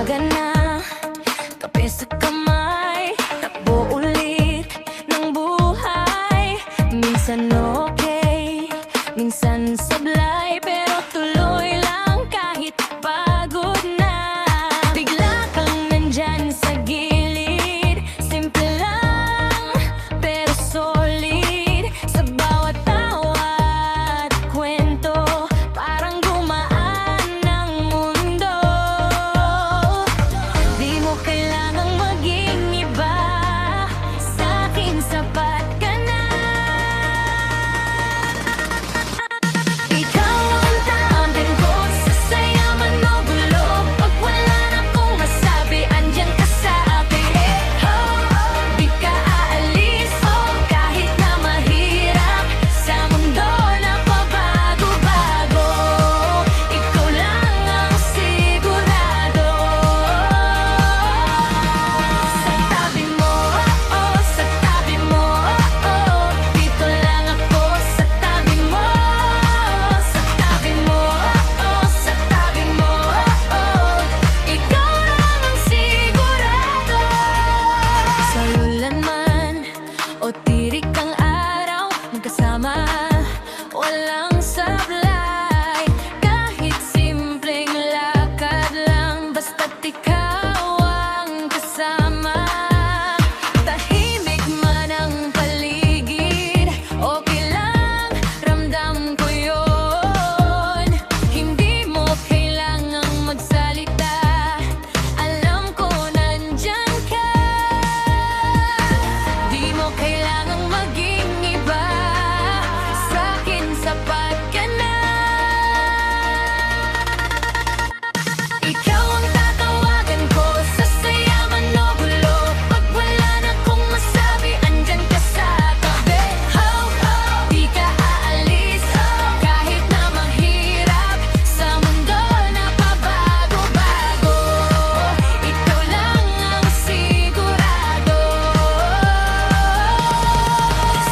umaga na, kape sa kamay, takbo ulit ng buhay. Minsan okay, minsan sablay, pero tuloy lang kahit pagod na. Bigla kang nandyan sa gilid, simple lang pero solid. Sa bawat tawa at kwento, parang gumaan ng mundo. Di mo kailangang maging iba, sa'kin sapat ka na. Ikaw ang taambin ko, sa saya man o gulo. Pag wala na akong masabi, andyan ka sa akin. Di ka aalis, kahit na mahirap sa mundo na pabago-bago. Ikaw lang ang sigurado. Sa tabi mo, sa tabi mo, dito lang ako sa tabi mo. Sa tabi mo, sa tabi mo, ikaw lang ang sigurado. Sa ulan man o tirik ang araw, magkasama, walang sablay. Kahit simpleng lakad lang, basta't ikaw ang kasama. Tahimik man ang paligid, okay lang, ramdam ko yun. Hindi mo kailangang magsalita, alam ko nandyan ka. Di mo kailangang maging iba, sa'kin sapat ka na. Ikaw ang tatawagan ko, sa saya man o gulo. Pag wala na akong masabi, andyan ka sa tabi. Di ka aalis, kahit na mahirap sa mundo na pabago-bago. Ikaw lang ang sigurado.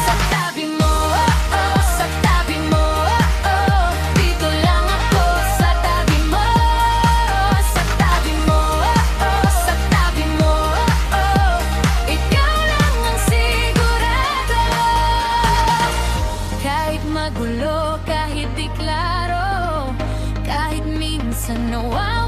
Sa tabi mo, sa tabi mo, dito lang ako sa tabi mo. Sa tabi mo, sa tabi mo, ikaw lang ang sigurado. Kahit magulo, kahit di klaro, kahit minsan nawawala